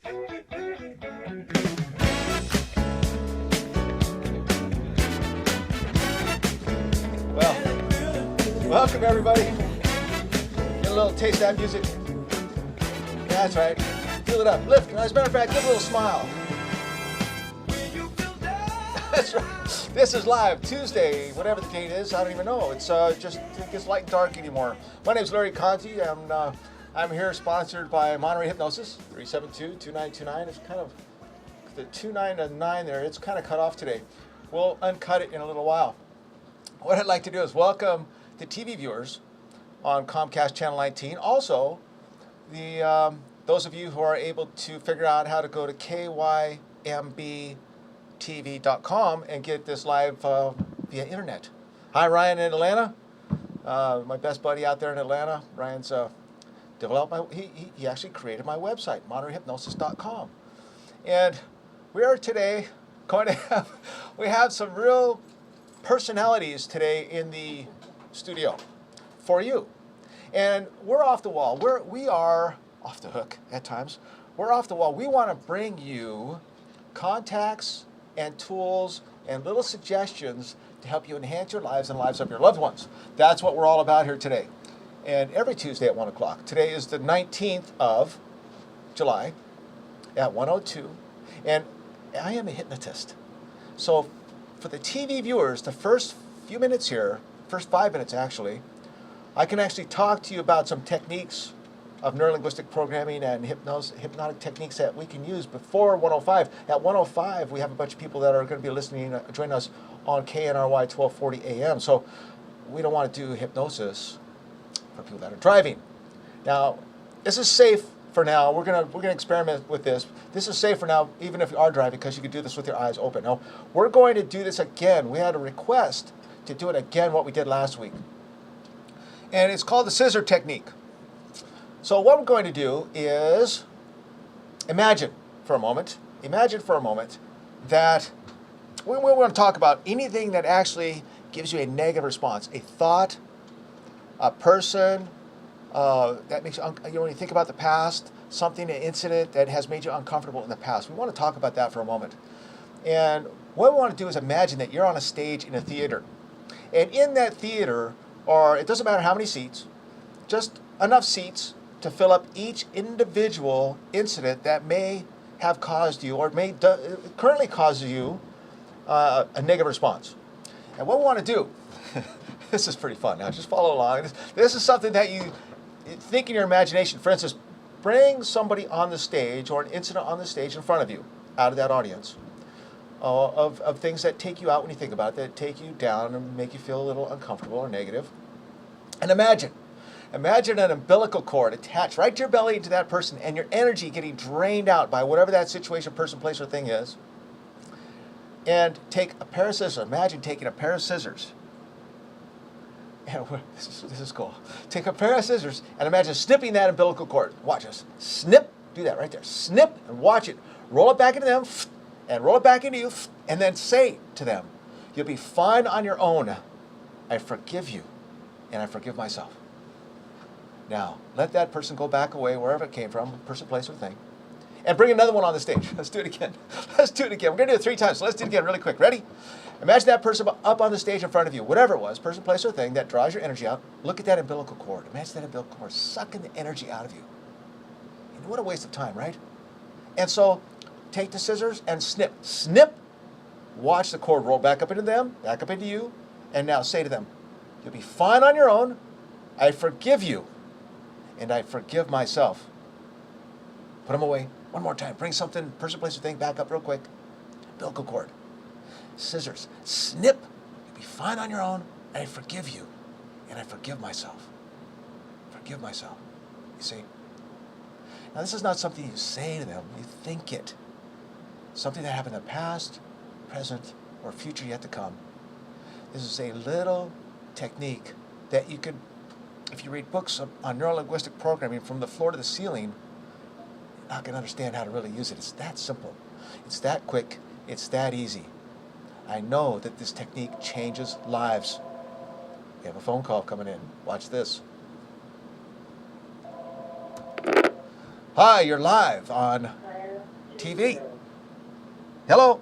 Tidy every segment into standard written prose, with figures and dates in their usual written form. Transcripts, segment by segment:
Well, welcome everybody. Get a little taste of that music. Yeah, that's right. Feel it up. Lift. As a matter of fact, give a little smile. That's right. This is live Tuesday, whatever the date is. I don't even know. It's just it gets light and dark anymore. My name is Larry Conte. I'm here sponsored by Monterey Hypnosis, 372-2929. It's kind of the 299 there. It's kind of cut off today. We'll uncut it in a little while. What I'd like to do is welcome the TV viewers on Comcast Channel 19. Also, those of you who are able to figure out how to go to kymbtv.com and get this live via internet. Hi, Ryan in Atlanta. My best buddy out there in Atlanta. Ryan's developed he actually created my website, montereyhypnosis.com. And we are today going to have some real personalities today in the studio for you. And we're off the wall. We are off the hook at times. We're off the wall. We want to bring you contacts and tools and little suggestions to help you enhance your lives and the lives of your loved ones. That's what we're all about here today. And every Tuesday at 1 o'clock. Today is the 19th of July at 1:02. And I am a hypnotist. So for the TV viewers, the first few minutes here, first 5 minutes actually, I can actually talk to you about some techniques of neurolinguistic programming and hypnotic techniques that we can use before 105. At 105, we have a bunch of people that are going to be listening, join us on KNRY 1240 AM. So we don't want to do hypnosis for people that are driving. Now, this is safe for now. We're gonna experiment with this. This is safe for now, even if you are driving, because you can do this with your eyes open. Now, we're going to do this again. We had a request to do it again, what we did last week. And it's called the scissor technique. So what we're going to do is imagine for a moment that we want to talk about anything that actually gives you a negative response, a thought, a person that makes you, when you think about the past, something, an incident that has made you uncomfortable in the past. We want to talk about that for a moment. And what we want to do is imagine that you're on a stage in a theater. And in that theater, or it doesn't matter how many seats, just enough seats to fill up each individual incident that may have caused you or may currently cause you a negative response. And what we want to do, this is pretty fun. Now just follow along. This is something that you think in your imagination. For instance, bring somebody on the stage or an incident on the stage in front of you, out of that audience, of things that take you out when you think about it, that take you down and make you feel a little uncomfortable or negative. And imagine an umbilical cord attached right to your belly to that person and your energy getting drained out by whatever that situation, person, place, or thing is. And take a pair of scissors. Imagine taking a pair of scissors. And this is cool. Take a pair of scissors and imagine snipping that umbilical cord. Watch this. Snip. Do that right there. Snip and watch it. Roll it back into them and roll it back into you and then say to them, "You'll be fine on your own. I forgive you and I forgive myself." Now, let that person go back away wherever it came from, person, place, or thing, and bring another one on the stage. Let's do it again. Let's do it again. We're going to do it 3 times, so let's do it again really quick. Ready? Imagine that person up on the stage in front of you, whatever it was, person, place, or thing that draws your energy out. Look at that umbilical cord. Imagine that umbilical cord sucking the energy out of you. And what a waste of time, right? And so, take the scissors and snip. Snip. Watch the cord roll back up into them, back up into you, and now say to them, "You'll be fine on your own. I forgive you. And I forgive myself." Put them away. One more time. Bring something, person, place, or thing back up real quick. Umbilical cord. Scissors. Snip. You'll be fine on your own. I forgive you. And I forgive myself. Forgive myself. You see? Now this is not something you say to them. You think it. Something that happened in the past, present, or future yet to come. This is a little technique that you could, if you read books on neurolinguistic programming from the floor to the ceiling, you're not going to understand how to really use it. It's that simple. It's that quick. It's that easy. I know that this technique changes lives. We have a phone call coming in. Watch this. Hi, you're live on TV. Hello.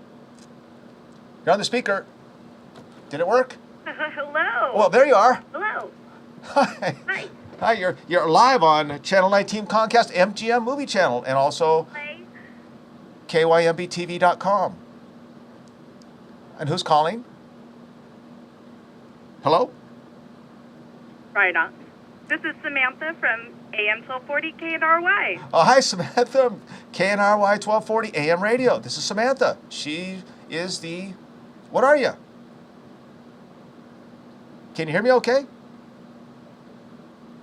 You're on the speaker. Did it work? Hello. Well, there you are. Hello. Hi. Hi. Hi, you're live on Channel 19 Comcast MGM Movie Channel and also Hi. kymbtv.com. And who's calling? Hello? Right on. This is Samantha from AM 1240 KNRY. Oh, hi, Samantha. KNRY 1240 AM radio. This is Samantha. She is the... What are you? Can you hear me okay?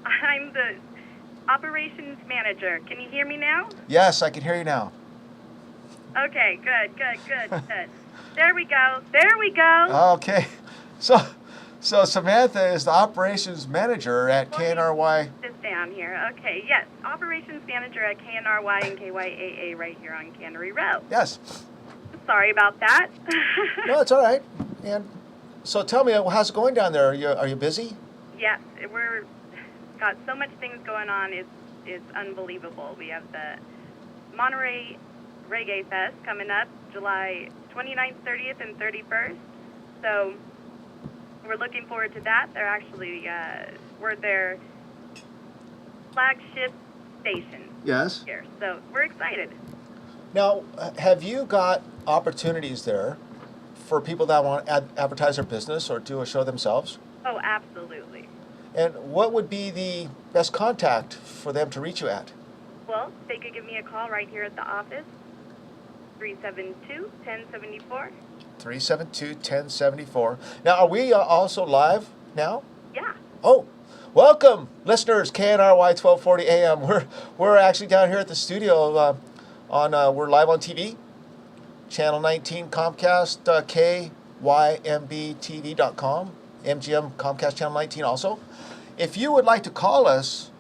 I'm the operations manager. Can you hear me now? Yes, I can hear you now. Okay, good. There we go. Okay. So Samantha is the operations manager at KNRY. This down here. Okay, yes. Operations manager at KNRY and KYAA right here on Cannery Row. Yes. Sorry about that. No, it's all right. And so tell me, how's it going down there? Are you busy? Yes, we're got so much things going on. It's unbelievable. We have the Monterey Reggae Fest coming up July 29th, 30th, and 31st. So we're looking forward to that. They're actually we're their flagship station. Yes. Here, so we're excited. Now, have you got opportunities there for people that want to advertise their business or do a show themselves? Oh, absolutely. And what would be the best contact for them to reach you at? Well, they could give me a call right here at the office, 372-1074. 372-1074. Now, are we also live now? Yeah. Oh, welcome, listeners. KNRY 1240 AM. We're actually down here at the studio. We're live on TV, Channel 19 Comcast, kymbtv.com, MGM Comcast Channel 19 also. If you would like to call us,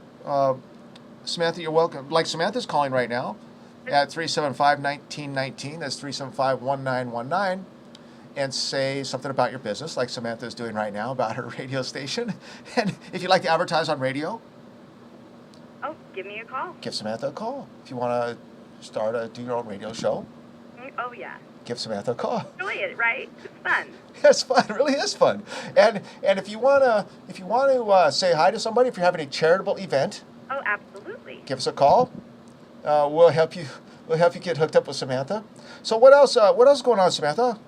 Samantha, you're welcome. Like Samantha's calling right now at 375-1919. That's 375-1919. And say something about your business, like Samantha is doing right now about her radio station. And if you'd like to advertise on radio, Oh, give me a call. give Samantha a call. If you want to do your own radio show, Oh, yeah. give Samantha a call. Enjoy it, right? It's fun. It's fun. It really is fun. And if you want to say hi to somebody, if you're having a charitable event, Oh, absolutely. give us a call. We'll help you. We'll help you get hooked up with Samantha. So what else? What else is going on, Samantha?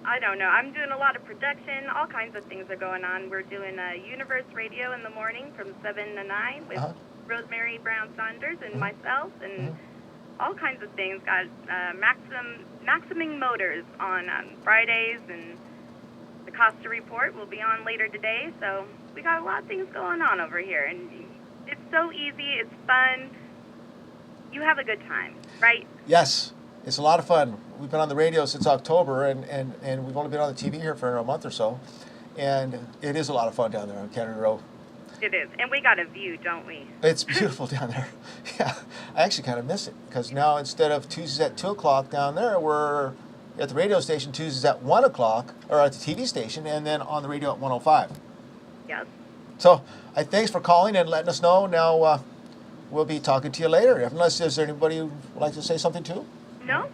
I don't know. I'm doing a lot of production. All kinds of things are going on. We're doing Universe Radio in the morning from 7 to 9 with Rosemary Brown Saunders and myself, and all kinds of things. Got Maximum Motors on Fridays, and the Costa Report will be on later today. So we got a lot of things going on over here, and it's so easy. It's fun. You have a good time, right? Yes, it's a lot of fun. We've been on the radio since October, and we've only been on the TV here for a month or so. And it is a lot of fun down there on Cannery Row. It is. And we got a view, don't we? It's beautiful down there. Yeah, I actually kind of miss it because now instead of Tuesdays at 2 o'clock down there, we're at the radio station Tuesdays at 1 o'clock, or at the TV station, and then on the radio at 105. Yes. So thanks for calling and letting us know. Now we'll be talking to you later. Unless is there anybody who would like to say something to? No?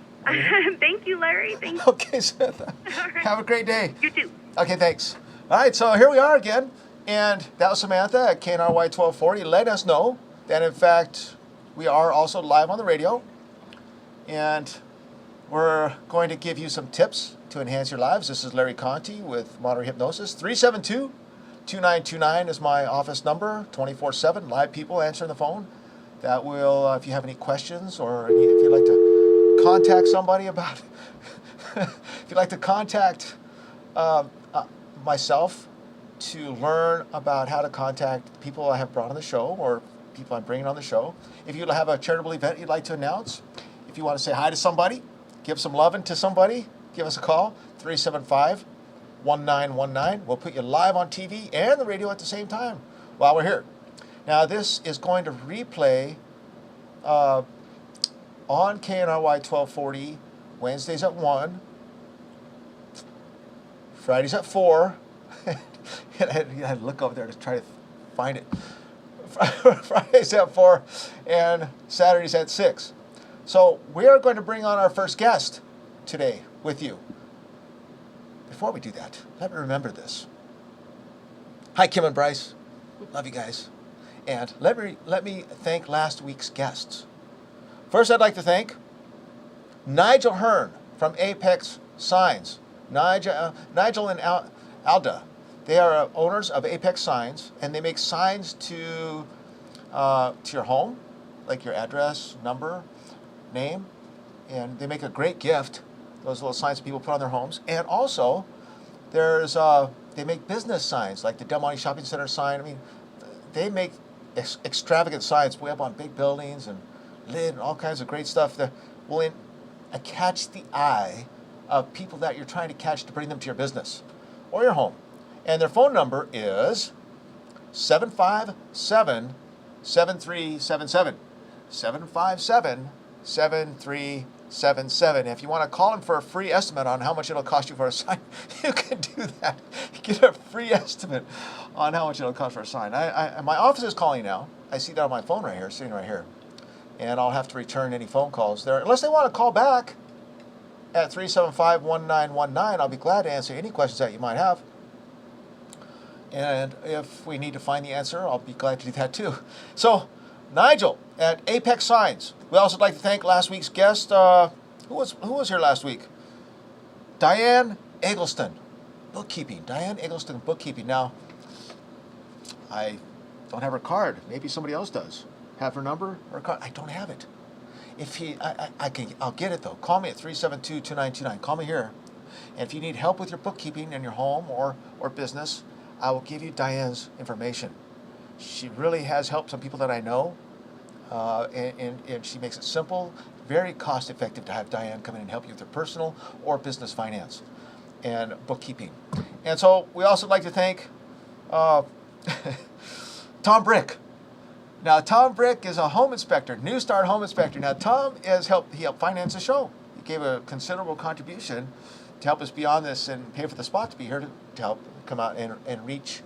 Thank you, Larry. Thank you. Okay, Samantha. All right. Have a great day. You too. Okay, thanks. All right, so here we are again. And that was Samantha at KNRY 1240 letting us know that, in fact, we are also live on the radio. And we're going to give you some tips to enhance your lives. This is Larry Conte with Monterey Hypnosis. 372-2929 is my office number, 24/7. Live people answering the phone. That will, if you have any questions or if you'd like to contact somebody about, if you'd like to contact myself to learn about how to contact people I have brought on the show or people I'm bringing on the show. If you have a charitable event you'd like to announce, if you want to say hi to somebody, give some loving to somebody, give us a call, 375-1919. We'll put you live on TV and the radio at the same time while we're here. Now this is going to replay on KNRY 1240, Wednesdays at 1, Fridays at 4. I had to look over there to try to find it. Fridays at 4 and Saturdays at 6. So we are going to bring on our first guest today with you. Before we do that, let me remember this. Hi, Kim and Bryce. Love you guys. And let me thank last week's guests. First, I'd like to thank Nigel Hearn from Apex Signs. Nigel and Alda, they are owners of Apex Signs, and they make signs to your home, like your address, number, name, and they make a great gift. Those little signs that people put on their homes, and also they make business signs like the Del Monte Shopping Center sign. I mean, they make extravagant signs way up on big buildings and lit and all kinds of great stuff that will catch the eye of people that you're trying to catch to bring them to your business or your home. And their phone number is 757-7377. 757-7377. If you want to call them for a free estimate on how much it'll cost you for a sign, you can do that. Get a free estimate on how much it'll cost for a sign. My office is calling now. I see that on my phone right here, sitting right here. And I'll have to return any phone calls there. Unless they want to call back at 375-1919, I'll be glad to answer any questions that you might have. And if we need to find the answer, I'll be glad to do that too. So, Nigel at Apex Signs. We also like to thank last week's guest. Who was here last week? Diane Eggleston, bookkeeping. Diane Eggleston, bookkeeping. Now, I don't have her card. Maybe somebody else does. Have her number or card? I don't have it. I'll get it though. Call me at 372-2929. Call me here. And if you need help with your bookkeeping in your home or business, I will give you Diane's information. She really has helped some people that I know, and she makes it simple, very cost effective to have Diane come in and help you with your personal or business finance and bookkeeping. And so we also like to thank Tom Brick. Now, Tom Brick is a home inspector, New Start home inspector. Now, Tom he helped finance the show. He gave a considerable contribution to help us be on this and pay for the spot to be here to help come out and reach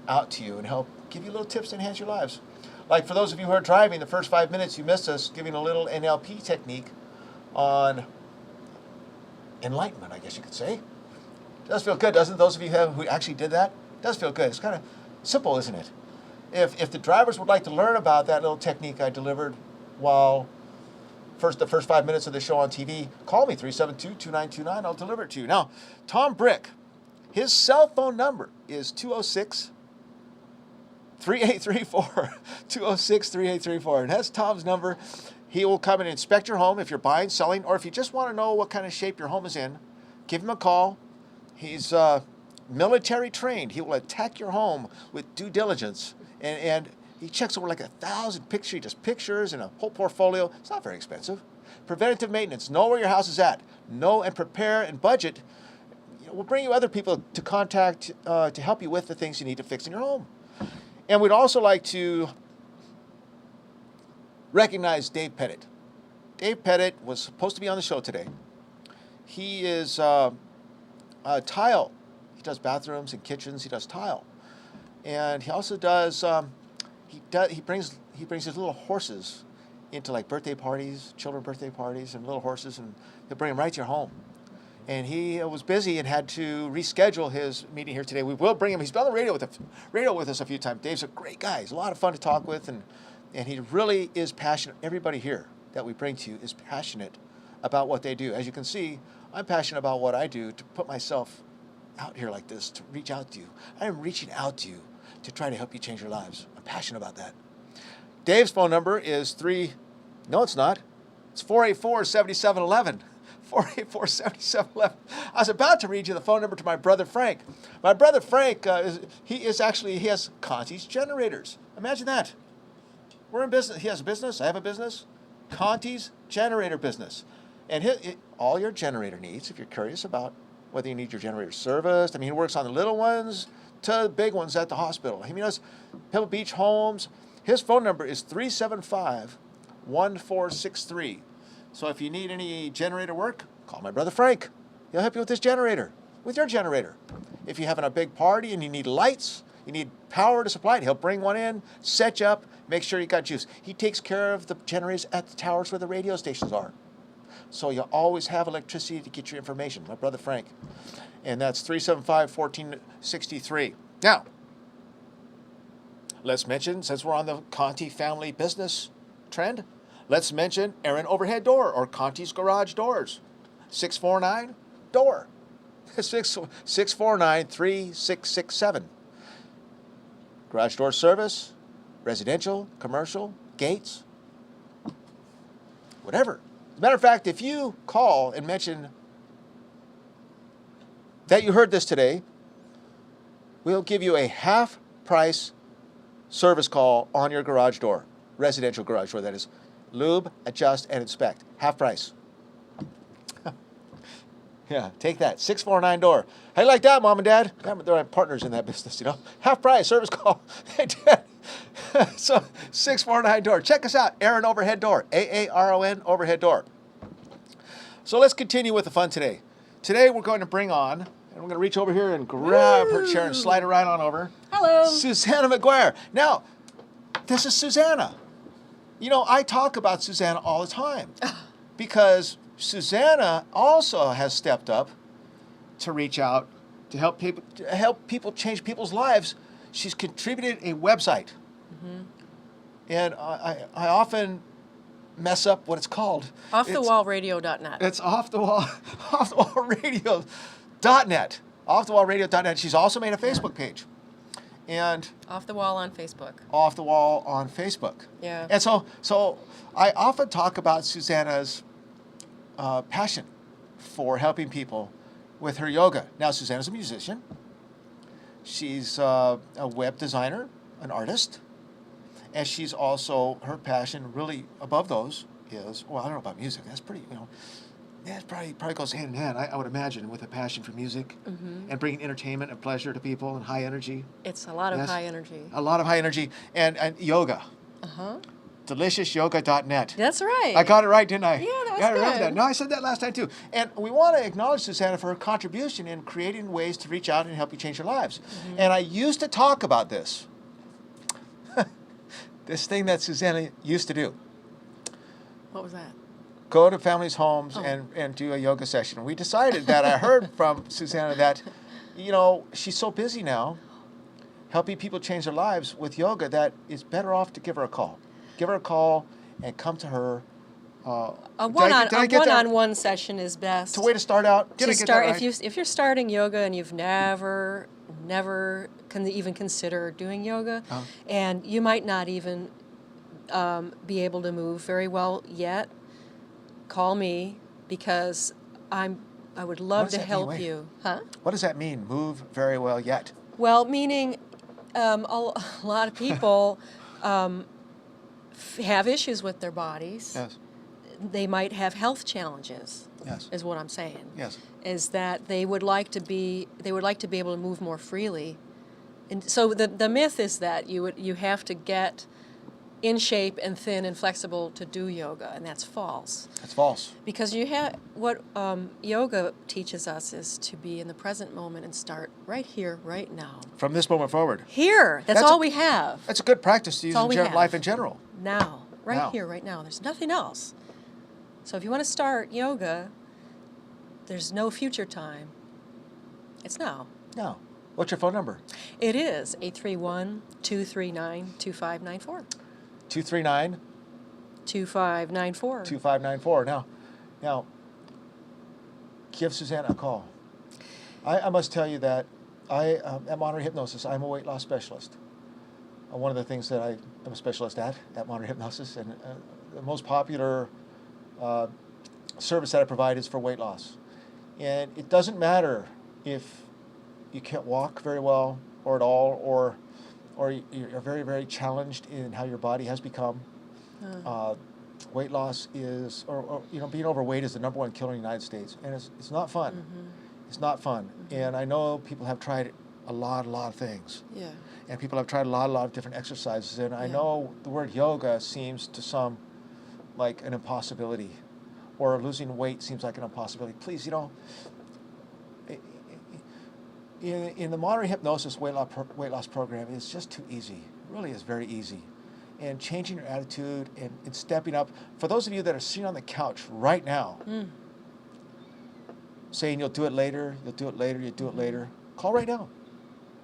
out to you and help give you little tips to enhance your lives. Like for those of you who are driving, the first 5 minutes you missed us giving a little NLP technique on enlightenment, I guess you could say. It does feel good, doesn't it? Those of you who actually did that, it does feel good. It's kind of simple, isn't it? If the drivers would like to learn about that little technique I delivered while the first 5 minutes of the show on TV, call me, 372-2929. I'll deliver it to you. Now, Tom Brick, his cell phone number is 206-3834. 206-3834. And that's Tom's number. He will come and inspect your home if you're buying, selling, or if you just want to know what kind of shape your home is in. Give him a call. He's military trained. He will attack your home with due diligence. And he checks over like 1,000 pictures and a whole portfolio. It's not very expensive. Preventative maintenance. Know where your house is at. Know and prepare and budget. We'll bring you other people to contact to help you with the things you need to fix in your home. And we'd also like to recognize Dave Pettit. Dave Pettit was supposed to be on the show today. He is tile. He does bathrooms and kitchens. He does tile. And he also does, he brings his little horses into like birthday parties, children birthday parties, and little horses, and he'll bring them right to your home. And he was busy and had to reschedule his meeting here today. We will bring him. He's been on the radio with us a few times. Dave's a great guy. He's a lot of fun to talk with, and he really is passionate. Everybody here that we bring to you is passionate about what they do. As you can see, I'm passionate about what I do to put myself out here like this, to reach out to you. I am reaching out to you to try to help you change your lives. I'm passionate about that. Dave's phone number is no, it's not. It's 484-7711. 484-7711. I was about to read you the phone number to my brother Frank. My brother Frank, he has Conte's Generators. Imagine that. We're in business. He has a business. I have a business. Conte's Generator business. And all your generator needs, if you're curious about whether you need your generator serviced. I mean, he works on the little ones to the big ones at the hospital. He does Pebble Beach Homes. His phone number is 375-1463. So if you need any generator work, call my brother Frank. He'll help you with this generator, with your generator. If you're having a big party and you need lights, You need power to supply it. He'll bring one in, set you up, make sure you got juice. He takes care of the generators at the towers where the radio stations are. So you always have electricity to get your information. My brother Frank. And that's 375-1463. Now, let's mention, since we're on the Conte family business trend, let's mention Aaron Overhead Door or Conte's Garage Doors. 649-DOOR. 649-3667. Garage door service, residential, commercial, gates, whatever. As a matter of fact, if you call and mention that you heard this today, we'll give you a half-price service call on your garage door, residential garage door, that is. Lube, adjust, and inspect. Half price. Yeah, take that. 649-DOOR. How you like that, Mom and Dad? Yeah, they're partners in that business, you know. Half price service call. Hey, Dad. So, 649-DOOR. Check us out. Aaron Overhead Door. AARON Overhead Door. So let's continue with the fun today. Today we're going to bring on, and we're going to reach over here and grab her chair and slide her right on over. Hello. Susanna McGuire. Now, this is Susanna. You know, I talk about Susanna all the time because Susanna also has stepped up to reach out to help people change people's lives. She's contributed a website, and I often mess up what it's called. OffTheWallRadio.net. It's offthewallradio.net. Offthewallradio.net. She's also made a Facebook page. And Off the Wall on Facebook. Off the Wall on Facebook. Yeah. And so I often talk about Susanna's passion for helping people with her yoga. Now, Susanna's a musician. She's a web designer, an artist. And she's also, her passion really above those is, well, I don't know about music. That's pretty, you know, that probably goes hand in hand, I would imagine, with a passion for music and bringing entertainment and pleasure to people and high energy. It's a lot of high energy. A lot of high energy. And yoga. Deliciousyoga.net. That's right. I got it right, didn't I? Yeah, that was I remember good. that. No, I said that last time too. And we want to acknowledge Susanna for her contribution in creating ways to reach out and help you change your lives. And I used to talk about this. This thing that Susanna used to do. What was that? Go to families' homes and do a yoga session. We decided that I heard from Susanna that, you know, she's so busy now helping people change their lives with yoga that it's better off to give her a call. Give her a call and come to her. A one-on-one session is best. It's a way to start out. Did I get that right? If you're starting yoga and you've never can even consider doing yoga, and you might not even be able to move very well yet, call me because I would love to help you. Huh? What does that mean? Move very well yet? Well, meaning a lot of people have issues with their bodies. Yes. They might have health challenges. Yes. Is what I'm saying. Yes. Is that they would like to be able to move more freely, and so the myth is that you have to get in shape and thin and flexible to do yoga, and that's false. That's false. Because what yoga teaches us is to be in the present moment and start right here, right now. From this moment forward. Here. That's all we have. That's a good practice to use in life in general. Now. Right here, right now. There's nothing else. So if you want to start yoga, there's no future time. It's now. Now. What's your phone number? It is 831-239-2594. 239? 2594. 2594. Now, give Susanna a call. I must tell you that at Monterey Hypnosis, I'm a weight loss specialist. One of the things that I am a specialist at Monterey Hypnosis, and the most popular service that I provide is for weight loss. And it doesn't matter if you can't walk very well or at all, or you're very, very challenged in how your body has become. Weight loss is, or being overweight is the #1 killer in the United States, and it's not fun. It's not fun. And I know people have tried a lot of things. Yeah. And people have tried a lot of different exercises, and I know the word yoga seems to some like an impossibility, or losing weight seems like an impossibility. Please, in the Monterey Hypnosis weight loss program, it's just too easy. It really is very easy. And changing your attitude and stepping up. For those of you that are sitting on the couch right now, saying you'll do it later, you'll do it later, you'll do it later, call right now.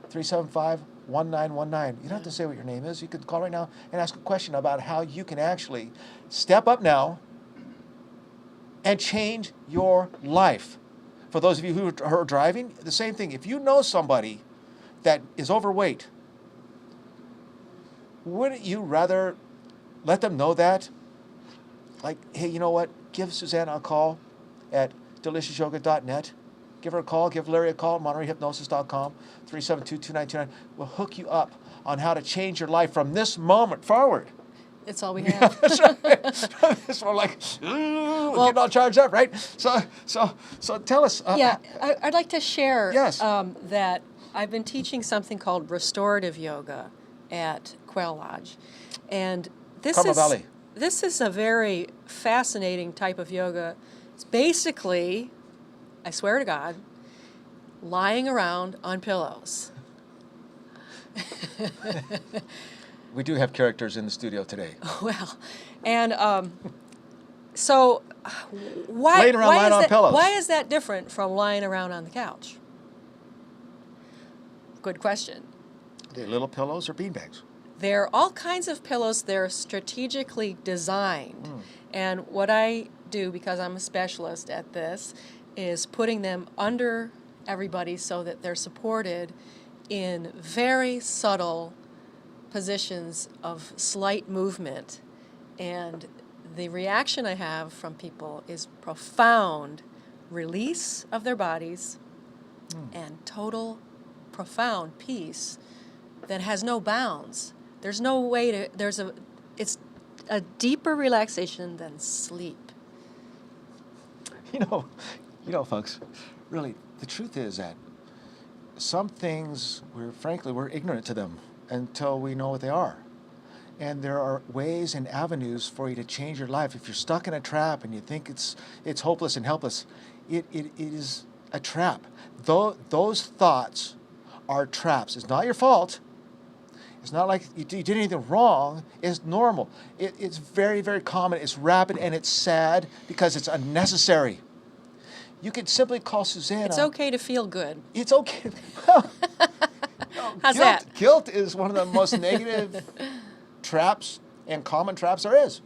375-1919. You don't have to say what your name is. You could call right now and ask a question about how you can actually step up now and change your life. For those of you who are driving, the same thing. If you know somebody that is overweight, wouldn't you rather let them know that? Like, hey, you know what? Give Susanna a call at deliciousyoga.net. Give her a call. Give Larry a call at MontereyHypnosis.com, 372-2929. We'll hook you up on how to change your life from this moment forward. It's all we have. That's right. It's more like, we're getting all charged up, right? So tell us. I'd like to share Yes. that I've been teaching something called restorative yoga at Quail Lodge. And Carmel Valley. this is a very fascinating type of yoga. It's basically, I swear to God, lying around on pillows. We do have characters in the studio today. Well, and so why Laying around lying on pillows. Why is that different from lying around on the couch? Good question. Are they little pillows or beanbags? There are all kinds of pillows. They're strategically designed. And what I do, because I'm a specialist at this, is putting them under everybody so that they're supported in very subtle positions of slight movement. And the reaction I have from people is profound release of their bodies and total profound peace that has no bounds. There's no way to, it's a deeper relaxation than sleep. You know, folks, really, the truth is that some things, we're ignorant to them until we know what they are. And there are ways and avenues for you to change your life. If you're stuck in a trap and you think it's hopeless and helpless, it is a trap. Those thoughts are traps. It's not your fault. It's not like you did anything wrong. It's normal. It's very, very common. It's rapid and it's sad because it's unnecessary. You could simply call Susanna. It's okay to feel good. It's okay. Well, How's that? Guilt is one of the most negative traps and common traps there is.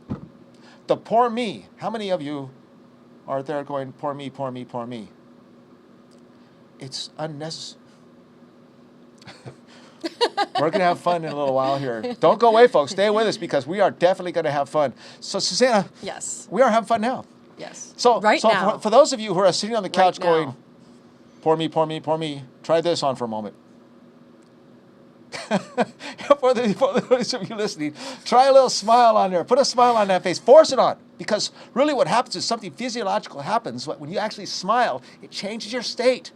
The poor me. How many of you are there going, poor me, poor me, poor me? It's unnecessary. We're going to have fun in a little while here. Don't go away, folks. Stay with us because we are definitely going to have fun. So, Susanna, Yes. we are having fun now. Yes. So, now. For those of you who are sitting on the couch Right going, now. poor me, poor me, poor me, try this on for a moment. For those of you listening, try a little smile on there. Put a smile on that face. Force it on. Because really what happens is something physiological happens. When you actually smile, it changes your state.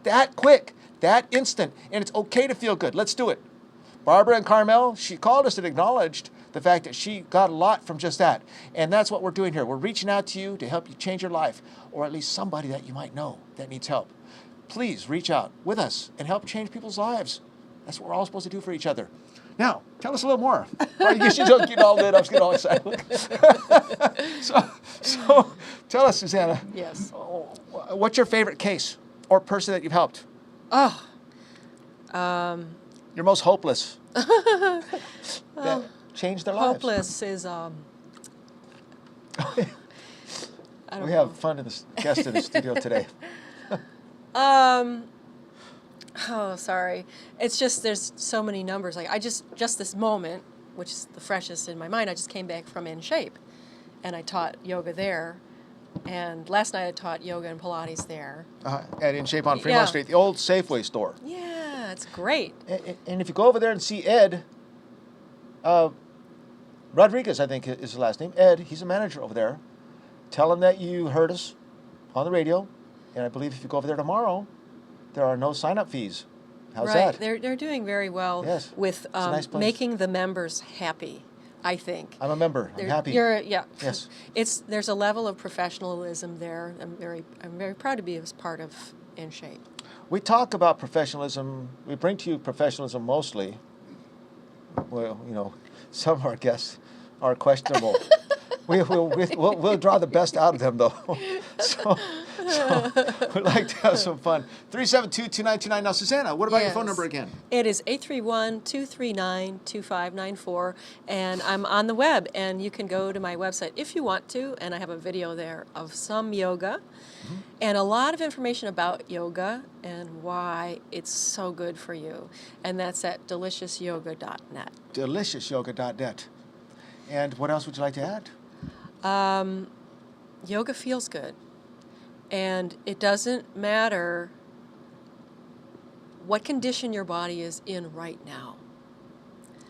That quick, that instant. And it's okay to feel good. Let's do it. Barbara and Carmel, she called us and acknowledged the fact that she got a lot from just that. And that's what we're doing here. We're reaching out to you to help you change your life, or at least somebody that you might know that needs help. Please reach out with us and help change people's lives. That's what we're all supposed to do for each other. Now, tell us a little more. I guess you don't get all lit up, get all excited. so, tell us, Susanna. Yes. What's your favorite case or person that you've helped? Oh. Your most hopeless. That changed their lives. Hopeless is I don't We know. have fun in the guest in the studio today. Oh, sorry. It's just there's so many numbers. Like I just this moment, which is the freshest in my mind, I just came back from In Shape, and I taught yoga there, and last night I taught yoga and Pilates there. At In Shape on Fremont Street, the old Safeway store. Yeah, it's great. And if you go over there and see Ed, Rodriguez, I think is his last name. Ed, he's a manager over there. Tell him that you heard us on the radio, and I believe if you go over there tomorrow, there are no sign-up fees. How's right. that? They're doing very well Yes. with It's a nice place. making the members happy, I think. I'm a member. I'm happy. Yes. Yes. There's a level of professionalism there. I'm very proud to be as part of In Shape. we talk about professionalism. We bring to you professionalism mostly. Well, some of our guests are questionable. We'll draw the best out of them, though. So we'd like to have some fun. 372-2929. Now, Susanna, what about your phone number again? It is 831-239-2594, and I'm on the web, and you can go to my website if you want to, and I have a video there of some yoga, and a lot of information about yoga and why it's so good for you, and that's at deliciousyoga.net. Deliciousyoga.net. And what else would you like to add? Yoga feels good. And it doesn't matter what condition your body is in right now.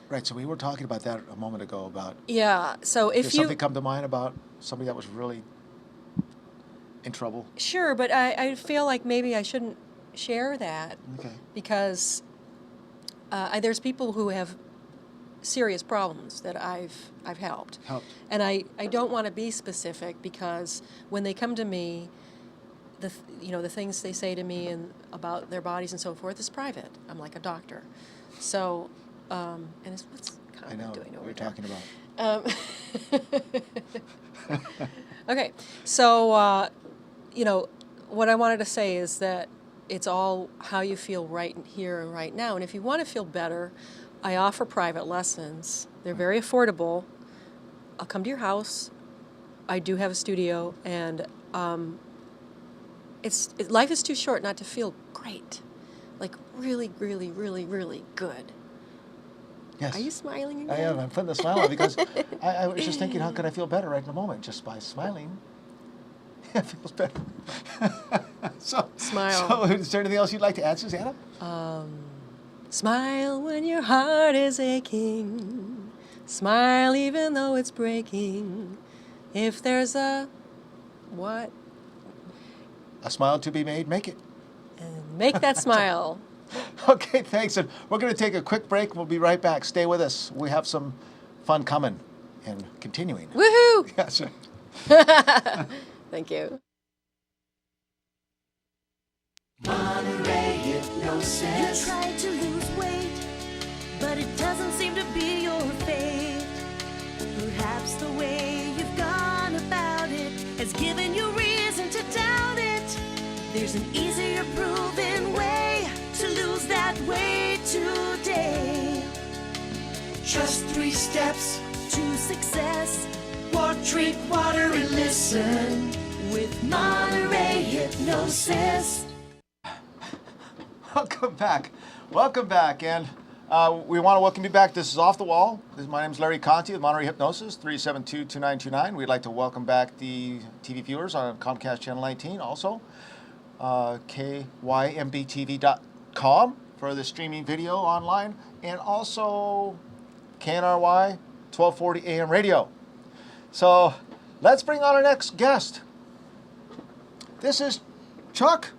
Right, so we were talking about that a moment ago about... Yeah, so if Does you... something come to mind about somebody that was really in trouble? Sure, but I feel like maybe I shouldn't share that. Okay. Because there's people who have serious problems that I've helped. And I don't want to be specific because when they come to me, the things they say to me and about their bodies and so forth is private. I'm like a doctor. So, and it's what's Conrad doing over there? I know what you're talking about. Okay, so, what I wanted to say is that it's all how you feel right here and right now. And if you want to feel better, I offer private lessons. They're very affordable. I'll come to your house. I do have a studio, and life is too short not to feel great, like really, really, really, really good. Yes. Are you smiling again? I am. I'm putting the smile on because I was just thinking, how could I feel better right in the moment? Just by smiling, it feels better. Smile. So, is there anything else you'd like to add, Susanna? Smile when your heart is aching. Smile even though it's breaking. If there's a what? A smile to be made, make it. And make that smile. Okay, thanks. And we're going to take a quick break. We'll be right back. Stay with us. We have some fun coming and continuing. Woohoo! Yes. Thank you. Monterey hypnosis. You tried to lose weight, but it doesn't seem to be your fate. Perhaps the way you've gone about it has given you reason to doubt it. There's an easier proven way to lose that weight today. Just 3 steps To success Drink water and listen with Monterey hypnosis. Welcome back. And we want to welcome you back. This is Off the Wall. My name is Larry Conte with Monterey Hypnosis, 372-2929. We'd like to welcome back the TV viewers on Comcast Channel 19, also kymbtv.com for the streaming video online, and also KNRY 1240 AM radio. So let's bring on our next guest. This is Chuck.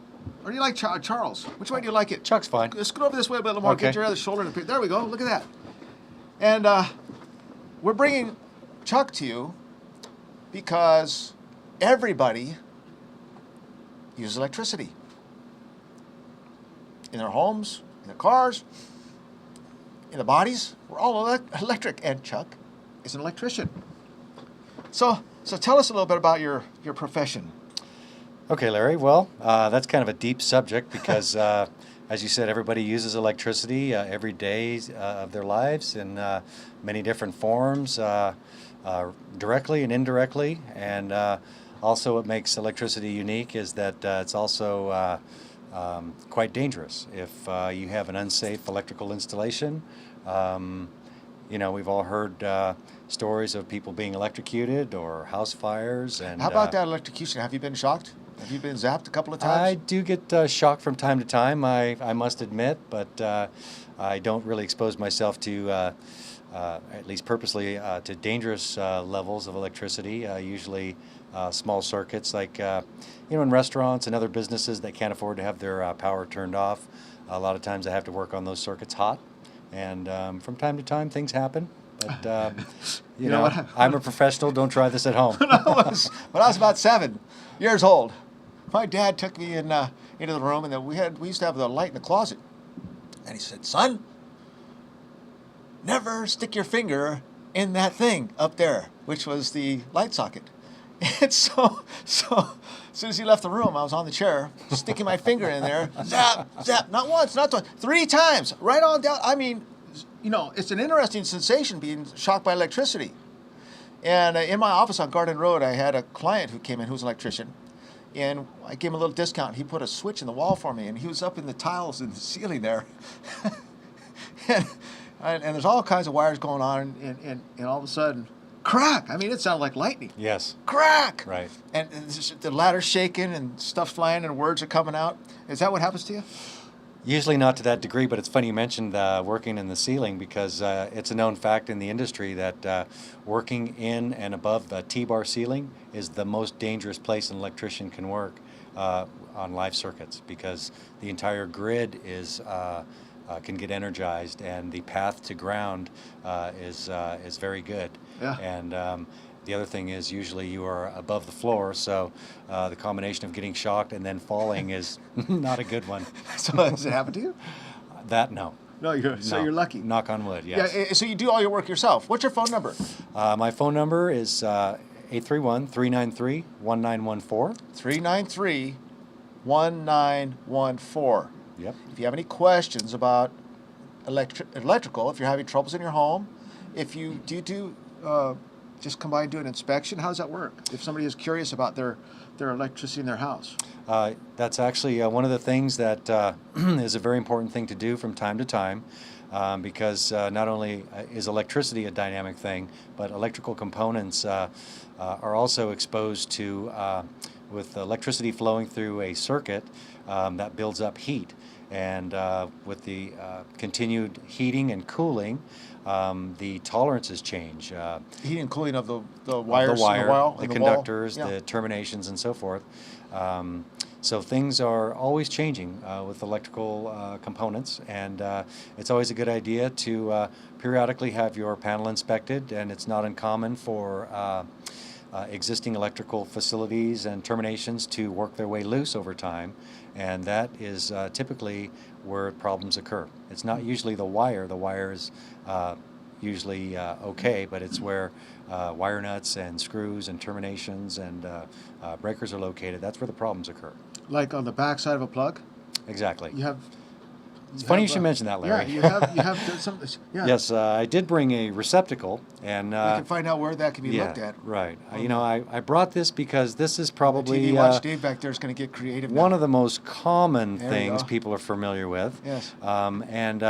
Or do you like Charles? Which way do you like it? Chuck's fine. Scoot over this way a little more. Okay. Get your other shoulder. There we go. Look at that. And we're bringing Chuck to you because everybody uses electricity. In their homes, in their cars, in their bodies. We're all electric. And Chuck is an electrician. So tell us a little bit about your profession. Okay, Larry. Well, that's kind of a deep subject because, as you said, everybody uses electricity every day of their lives in many different forms, directly and indirectly. And also what makes electricity unique is that it's also quite dangerous if you have an unsafe electrical installation. We've all heard stories of people being electrocuted or house fires. And how about that electrocution? Have you been shocked? Have you been zapped a couple of times? I do get shocked from time to time, I must admit, but I don't really expose myself to, at least purposely, to dangerous levels of electricity, usually small circuits like, in restaurants and other businesses that can't afford to have their power turned off. A lot of times I have to work on those circuits hot, and from time to time things happen. But, you know I'm a professional. Don't try this at home. When I was about 7 years old, my dad took me in into the room, and then we used to have the light in the closet. And he said, "Son, never stick your finger in that thing up there," which was the light socket. And so as soon as he left the room, I was on the chair, sticking my finger in there, zap, zap, not once, not twice, 3 times, right on down. I mean, it's an interesting sensation being shocked by electricity. And in my office on Garden Road, I had a client who came in who's an electrician, and I gave him a little discount. He put a switch in the wall for me, and he was up in the tiles in the ceiling there. and there's all kinds of wires going on, and all of a sudden, crack! I mean, it sounded like lightning. Yes. Crack! Right. And the ladder's shaking, and stuff's flying, and words are coming out. Is that what happens to you? Usually not to that degree, but it's funny you mentioned working in the ceiling, because it's a known fact in the industry that working in and above the T-bar ceiling is the most dangerous place an electrician can work on live circuits, because the entire grid can get energized, and the path to ground is very good. Yeah. And the other thing is usually you are above the floor, so the combination of getting shocked and then falling is not a good one. So has it happened to you? That, no. No, you're No. lucky. Knock on wood, yes. Yeah. So you do all your work yourself. What's your phone number? My phone number is 831-393-1914. 393-1914. Yep. If you have any questions about electrical, if you're having troubles in your home, if you do just come by and do an inspection, how does that work? If somebody is curious about their electricity in their house. That's actually one of the things that is a very important thing to do from time to time, because not only is electricity a dynamic thing, but electrical components are also exposed to, with electricity flowing through a circuit, that builds up heat. And with the continued heating and cooling, the tolerances change. Heating and cooling of the wires, the wire, in the wall, the in the conductors, wall. Yeah. the terminations, and so forth. So things are always changing with electrical components, and it's always a good idea to periodically have your panel inspected, and it's not uncommon for existing electrical facilities and terminations to work their way loose over time, and that is typically where problems occur. It's not usually the wire. The wire is usually okay, but it's where wire nuts and screws and terminations and breakers are located. That's where the problems occur. Like on the back side of a plug? Exactly. You have... It's funny you should mention that, Larry. Yeah, you have some... Yeah. Yes, I did bring a receptacle, and we can find out where that can be looked at. Right. I brought this because this is probably TV Watch Dave back there is going to get creative one now. of the most common There you things go. people are familiar with. Yes. And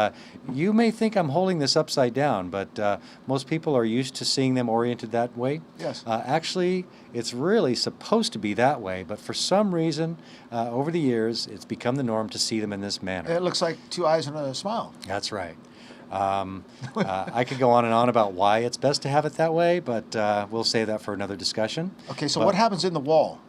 you may think I'm holding this upside down, but most people are used to seeing them oriented that way. Yes. Actually, it's really supposed to be that way, but for some reason, over the years, it's become the norm to see them in this manner. It looks like 2 eyes and a smile. That's right. I could go on and on about why it's best to have it that way, but we'll save that for another discussion. Okay, so But- what happens in the wall?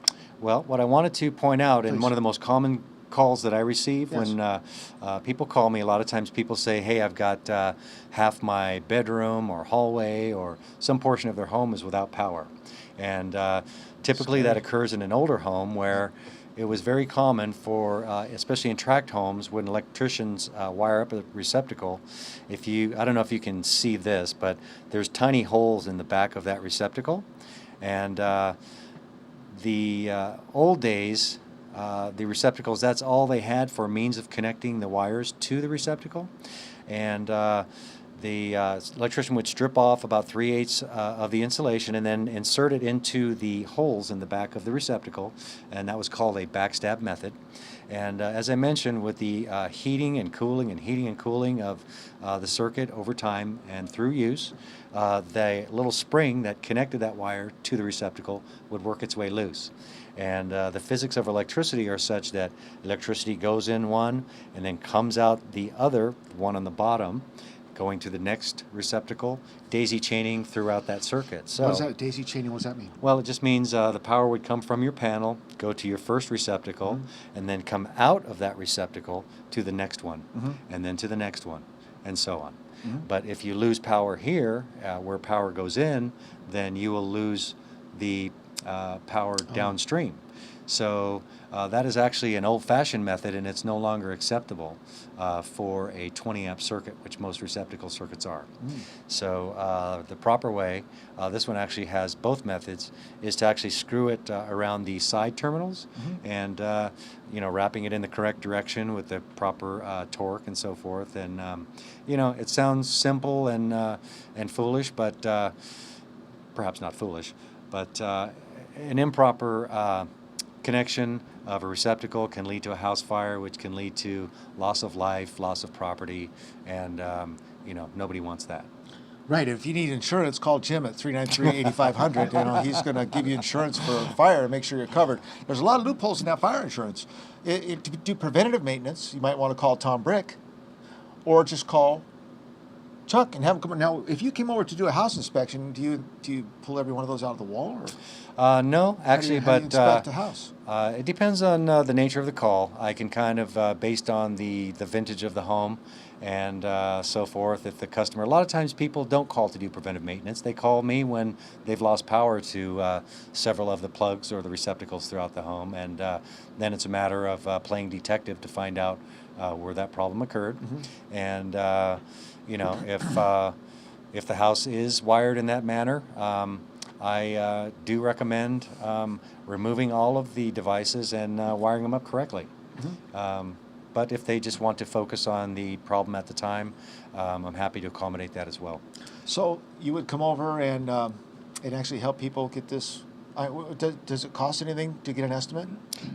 Well, what I wanted to point out, and Please. one of the most common calls that I receive Yes. when people call me, a lot of times people say, hey, I've got half my bedroom or hallway or some portion of their home is without power. And typically that occurs in an older home where it was very common for, especially in tract homes, when electricians wire up a receptacle. I don't know if you can see this, but there's tiny holes in the back of that receptacle. And the old days, the receptacles, that's all they had for means of connecting the wires to the receptacle. And the electrician would strip off about 3/8 of the insulation and then insert it into the holes in the back of the receptacle, and that was called a backstab method. And as I mentioned, with the heating and cooling of the circuit over time and through use, the little spring that connected that wire to the receptacle would work its way loose. And the physics of electricity are such that electricity goes in one and then comes out the other, one on the bottom, going to the next receptacle, daisy chaining throughout that circuit. So, What is that? Daisy chaining, what does that mean? well, it just means the power would come from your panel, go to your first receptacle, and then come out of that receptacle to the next one, and then to the next one, and so on. But if you lose power here, where power goes in, then you will lose the power downstream. So that is actually an old-fashioned method, and it's no longer acceptable for a 20-amp circuit, which most receptacle circuits are. So the proper way, this one actually has both methods, is to actually screw it around the side terminals and wrapping it in the correct direction with the proper torque and so forth. And it sounds simple and foolish, but perhaps not foolish, but an improper connection of a receptacle can lead to a house fire, which can lead to loss of life, loss of property, and nobody wants that. Right. If you need insurance, call Jim at 393-8500. He's going to give you insurance for a fire and make sure you're covered. There's a lot of loopholes in that fire insurance. To do preventative maintenance, you might want to call Tom Brick, or just call Chuck and have him come. Now, if you came over to do a house inspection, do you pull every one of those out of the wall, or no, actually, how do you inspect the house? It depends on the nature of the call. I can kind of, based on the vintage of the home and so forth, if the customer, a lot of times people don't call to do preventive maintenance. They call me when they've lost power to several of the plugs or the receptacles throughout the home, and then it's a matter of playing detective to find out where that problem occurred. And if the house is wired in that manner, I do recommend removing all of the devices and wiring them up correctly. But if they just want to focus on the problem at the time, I'm happy to accommodate that as well. So you would come over and actually help people get this. Does it cost anything to get an estimate?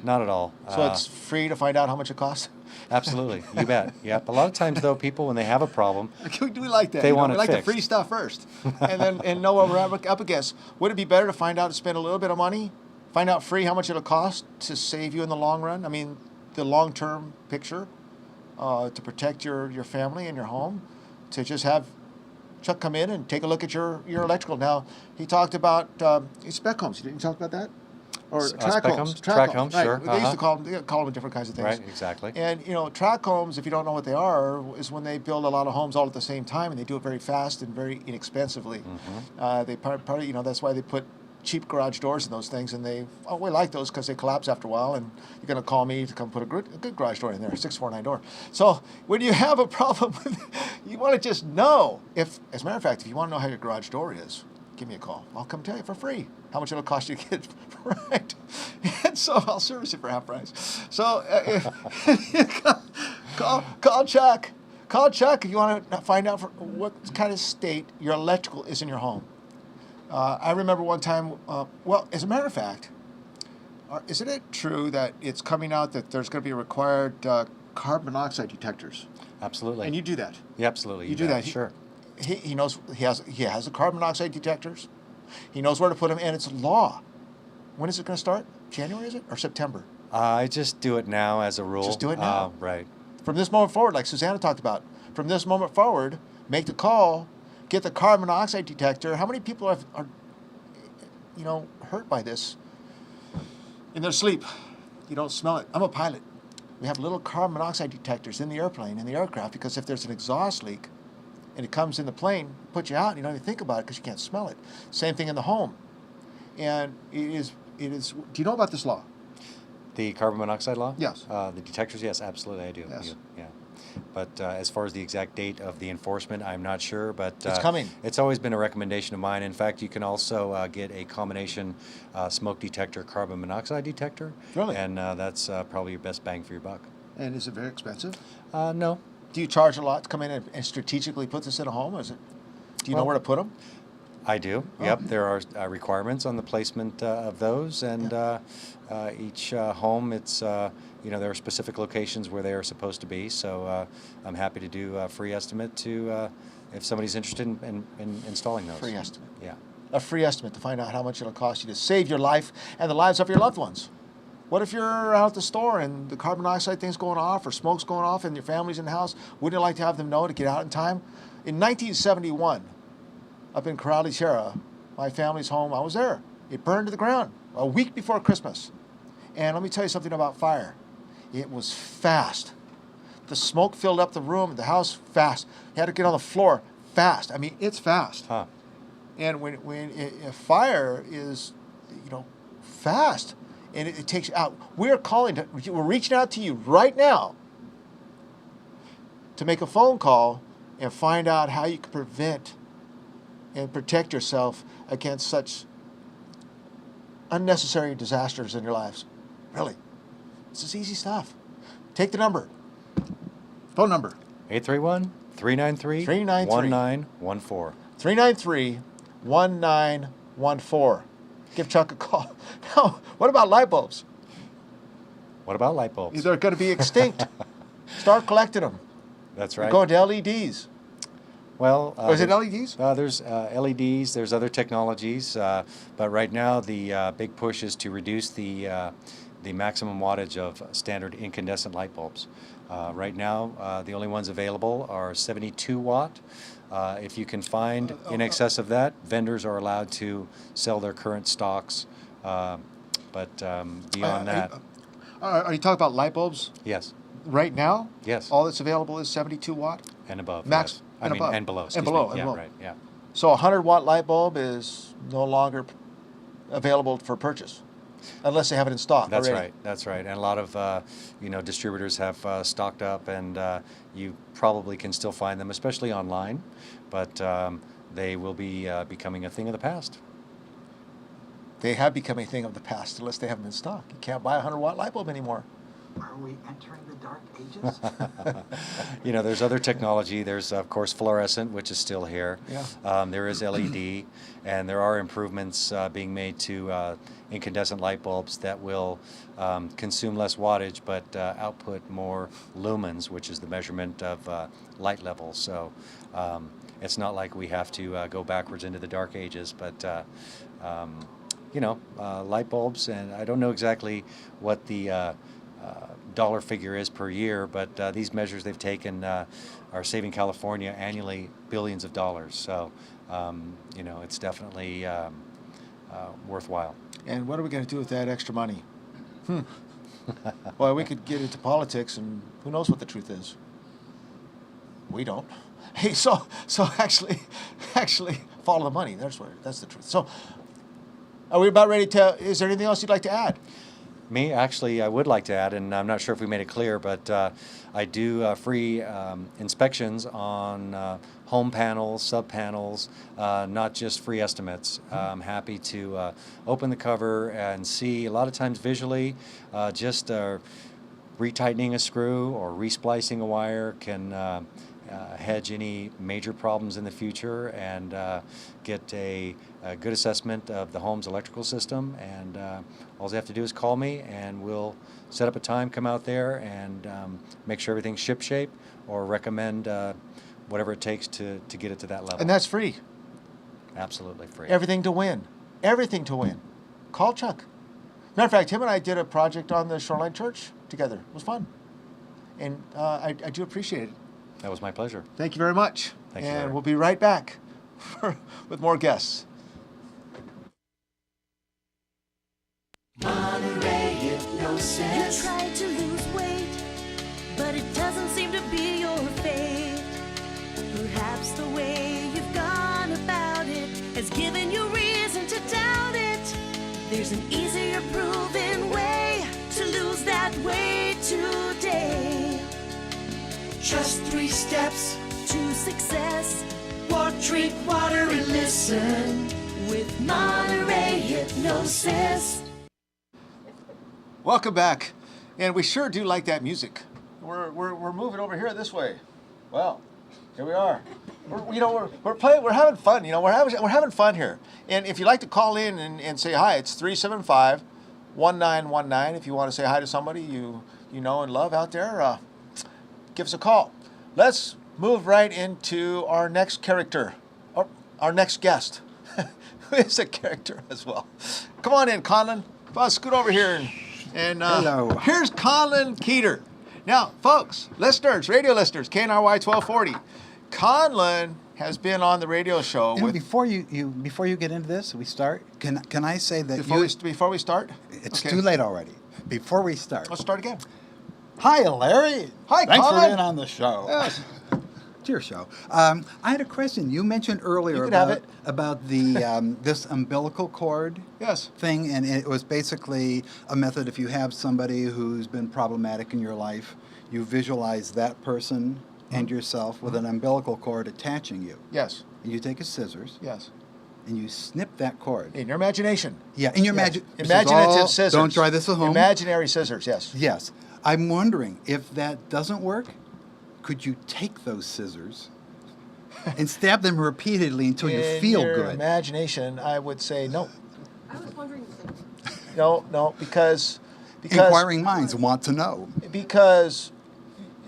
Not at all. So it's free to find out how much it costs? Absolutely, you bet. Yep. A lot of times, though, people, when they have a problem, we like that. They want it we like fixed. the free stuff first, and know what we're up against. Would it be better to find out to spend a little bit of money, find out free how much it'll cost to save you in the long run? I mean, the long-term picture, to protect your family and your home, to just have Chuck come in and take a look at your electrical. Now, he talked about spec homes. Didn't you talk about that? Or track homes. Track homes, right. sure. They used to call them different kinds of things. Right, exactly. And track homes, if you don't know what they are, is when they build a lot of homes all at the same time, and they do it very fast and very inexpensively. They partly, that's why they put cheap garage doors in those things, and we like those because they collapse after a while, and you're going to call me to come put a good garage door in there, a 649 door. So when you have a problem with you want to just know, as a matter of fact, if you want to know how your garage door is, give me a call. I'll come tell you for free how much it'll cost you to get right. And so I'll service it for half price. So call Chuck. Call Chuck if you want to find out what kind of state your electrical is in your home. I remember one time, as a matter of fact, isn't it true that it's coming out that there's going to be required carbon monoxide detectors? Absolutely. And you do that? Yeah, absolutely. You do that? Sure. He knows he has the carbon monoxide detectors. He knows where to put them, and it's law. When is it going to start? January, is it, or September? I just do it now as a rule. Just do it now. Right. From this moment forward, like Susanna talked about, from this moment forward, make the call, get the carbon monoxide detector. How many people are hurt by this in their sleep? You don't smell it. I'm a pilot. We have little carbon monoxide detectors in the airplane, in the aircraft, because if there's an exhaust leak and it comes in the plane, put you out, and you don't even think about it because you can't smell it. Same thing in the home. And it is. Do you know about this law? The carbon monoxide law? Yes. The detectors, yes, absolutely, I do. Yes. Yeah. But as far as the exact date of the enforcement, I'm not sure. But it's coming. It's always been a recommendation of mine. In fact, you can also get a combination smoke detector, carbon monoxide detector. Really? And that's probably your best bang for your buck. And is it very expensive? No. Do you charge a lot to come in and strategically put this in a home? Or do you know where to put them? I do. Oh. Yep. There are requirements on the placement of those, and each home, it's there are specific locations where they are supposed to be. So I'm happy to do a free estimate to if somebody's interested in installing those. Free estimate. Yeah. A free estimate to find out how much it'll cost you to save your life and the lives of your loved ones. What if you're out at the store and the carbon monoxide thing's going off or smoke's going off and your family's in the house? Wouldn't you like to have them know to get out in time? In 1971, up in Corral de Tierra, my family's home, I was there. It burned to the ground a week before Christmas. And let me tell you something about fire. It was fast. The smoke filled up the room, the house, fast. You had to get on the floor fast. I mean, it's fast. Huh. And when fire is fast. And it takes out. We're reaching out to you right now to make a phone call and find out how you can prevent and protect yourself against such unnecessary disasters in your lives. Really. This is easy stuff. Take the number. Phone number. 831-393-1914. 393-1914. Give Chuck a call. Now, what about light bulbs? What about light bulbs? They're going to be extinct. Start collecting them. That's right. Go to LEDs. Well, is it LEDs? There's LEDs. There's other technologies, but right now the big push is to reduce the maximum wattage of standard incandescent light bulbs. Right now, the only ones available are 72 watt. If you can find in excess of that, vendors are allowed to sell their current stocks. But beyond that, are you talking about light bulbs? yes, Right now? yes, All that's available is 72 watt? and above. Max yes. and above. And below. And excuse below, me. and Yeah, below. right. Yeah. So a 100-watt light bulb is no longer available for purchase unless they have it in stock That's already. right. That's right. And a lot of distributors have stocked up, and you probably can still find them, especially online. But they will be becoming a thing of the past. They have become a thing of the past unless they have them in stock. You can't buy a 100-watt light bulb anymore. Are we entering the dark ages? There's other technology. There's, of course, fluorescent, which is still here. Yeah. There is LED, and there are improvements being made to incandescent light bulbs that will consume less wattage but output more lumens, which is the measurement of light levels. So it's not like we have to go backwards into the dark ages, but light bulbs, and I don't know exactly what the dollar figure is per year, but these measures they've taken are saving California annually billions of dollars. So, it's definitely worthwhile. And what are we going to do with that extra money? Well, we could get into politics, and who knows what the truth is. We don't. Hey, so actually, follow the money. That's the truth. So, are we about ready to? Is there anything else you'd like to add? Me, actually, I would like to add, and I'm not sure if we made it clear, but I do free inspections on home panels, sub panels, not just free estimates. I'm happy to open the cover and see, a lot of times visually, just retightening a screw or resplicing a wire can hedge any major problems in the future, and get a good assessment of the home's electrical system. And all they have to do is call me, and we'll set up a time, come out there, and make sure everything's shipshape, or recommend whatever it takes to get it to that level. And that's free. Absolutely free. Everything to win. Everything to win. Call Chuck. Matter of fact, him and I did a project on the Shoreline Church together. It was fun. And I do appreciate it. That was my pleasure. Thank you very much. Thank you, and Larry. we'll be right back with more guests. Monterey You hypnosis. try to lose weight, but it doesn't seem to be your fate. Perhaps the way you've gone about it has given you reason to doubt it. There's an easier proven way to lose that weight today. Just 3 steps. To success Drink water and listen. with Monterey Hypnosis. Welcome back. And we sure do like that music. We're moving over here this way. Well, here we are. We're playing. We're having fun. We're having fun here. And if you'd like to call in and say hi, it's 375-1919. If you want to say hi to somebody you know and love out there, give us a call. Let's move right into our next character, or our next guest, who is a character as well. Come on in, Conlon. Scoot over here. And Hello. Here's Conlon Keeter. Now, folks, listeners, radio listeners, KNRY 1240. Conlon has been on the radio show And with. before you get into this, we start. Can I say that Before we start, it's Okay. too late already. Before we start, Let's start again. hi Larry. Hi, Thanks for Colin. being on the show. Yes. to your show. I had a question. You mentioned earlier You can have about the this umbilical cord Yes. thing, and it was basically a method. If you have somebody who's been problematic in your life, you visualize that person and yourself with an umbilical cord attaching you. Yes. And you take a scissors Yes. and you snip that cord. In your imagination. Yeah, in your Yes. imaginative Imaginative scissors. Don't try this at home. Imaginary scissors, yes. Yes. I'm wondering if that doesn't work, could you take those scissors and stab them repeatedly until you feel In your good? imagination, I would say no. I was wondering the same thing. No, because Inquiring minds want to know. because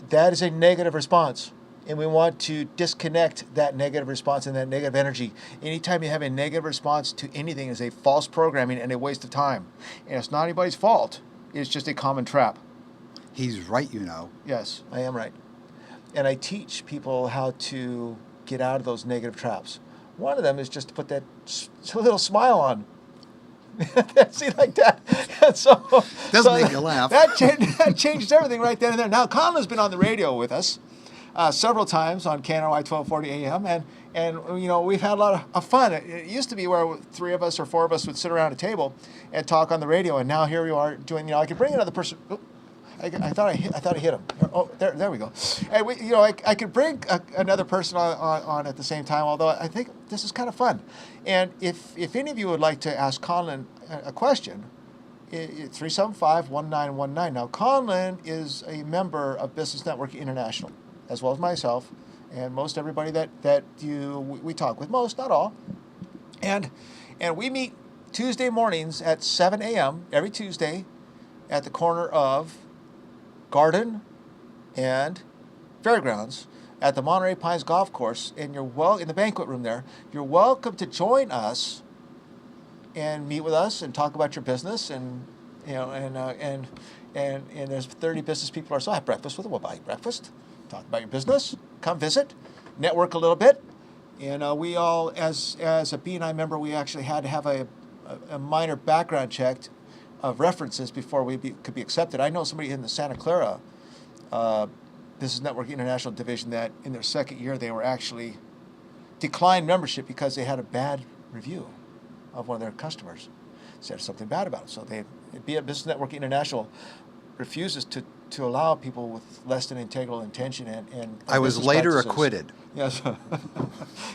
that is a negative response. And we want to disconnect that negative response and that negative energy. Anytime you have a negative response to anything is a false programming and a waste of time. And it's not anybody's fault. It's just a common trap. He's right, you know. Yes, I am right. And I teach people how to get out of those negative traps. One of them is just to put that little smile on. See, like that. And so, Doesn't make you laugh. That changes everything right then and there. Now, Colin's been on the radio with us several times on KNRY 1240 AM, and you know, we've had a lot of fun. It used to be where 3 of us or 4 of us would sit around a table and talk on the radio, and now here we are doing. You know, I could bring another person. Oh, I thought I hit him. Oh, there we go. And I could bring another person on at the same time. Although I think this is kind of fun. And if any of you would like to ask Colin a question, 375-1919. Now, Colin is a member of Business Network International, as well as myself, and most everybody that we talk with. Most, not all. And we meet Tuesday mornings at 7 a.m. every Tuesday at the corner of Garden and Fairgrounds at the Monterey Pines Golf Course, and you're in the banquet room there. You're welcome to join us and meet with us and talk about your business, and there's 30 business people or so. Have breakfast with them. We'll buy you breakfast. Talk about your business. Come visit, network a little bit, and we all, as a B&I member, we actually had to have a minor background check of references before we could be accepted. I know somebody in the Santa Clara Business Network International Division that in their second year they were actually declined membership because they had a bad review of one of their customers. Said something bad about it. So Business Network International refuses to allow people with less than integral intention and I was business later practices. acquitted. Yes.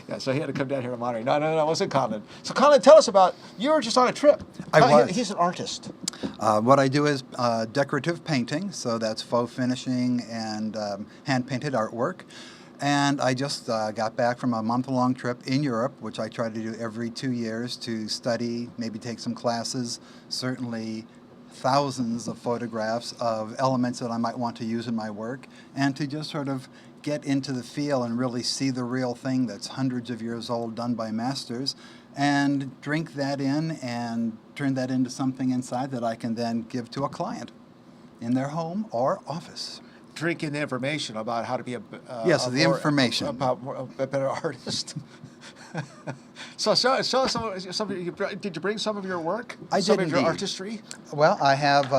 Yeah, so he had to come down here to Monterey. No, it wasn't Colin. So Colin, tell us about, you were just on a trip. I was. He's an artist. What I do is decorative painting, so that's faux finishing and hand-painted artwork. And I just got back from a month-long trip in Europe, which I try to do every 2 years to study, maybe take some classes, certainly thousands of photographs of elements that I might want to use in my work, and to just sort of get into the feel and really see the real thing that's hundreds of years old, done by masters, and drink that in and turn that into something inside that I can then give to a client in their home or office. Drink in the information about how to be a information about a better artist. So show us some. Did you bring some of your work? I some did of your indeed. artistry. Well, I have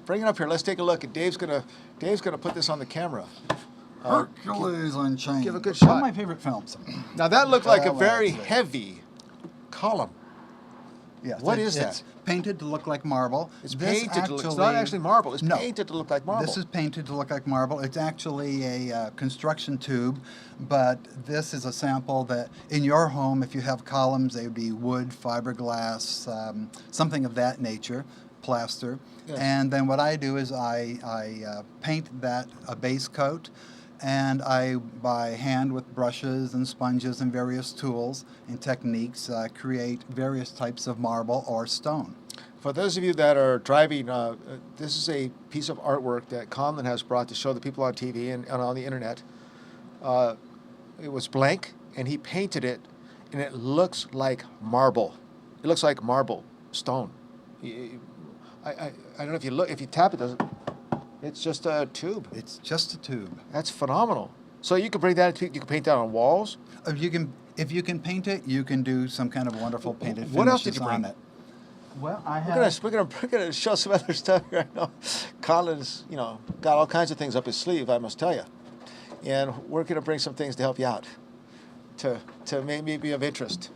Bring it up here. Let's take a look. And Dave's gonna put this on the camera. Hercules Unchained. give a good One shot. of my favorite films. Now that looked like a Oh, very that's it. heavy column. Yes. What is It's that? painted to look like marble. It's This painted to look. It's not actually marble. It's painted to look like marble. This is painted to look like marble. It's actually a construction tube, but this is a sample that in your home, if you have columns, they would be wood, fiberglass, something of that nature, plaster. Yes. And then what I do is I paint that a base coat, and I, by hand with brushes and sponges and various tools and techniques, create various types of marble or stone. For those of you that are driving, this is a piece of artwork that Conlon has brought to show the people on TV and on the internet. It was blank, and he painted it, and it looks like marble. It looks like marble stone. I don't know if you tap it, it's just a tube. It's just a tube. That's phenomenal. So you could bring that. You can paint that on walls. If you can paint it, you can do some kind of wonderful painted finishes What else did you bring? on it. Well, I We're have. gonna show some other stuff here. I know Colin's got all kinds of things up his sleeve, I must tell you. and we're going to bring some things to help you out, to maybe be of interest.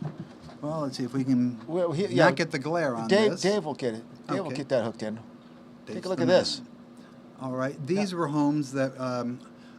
Well, let's see if we can Well, not get the glare on Dave, this. Dave will get it. Dave will Okay. get that hooked in. Take Dave's a look the at this. man. All right. These were homes that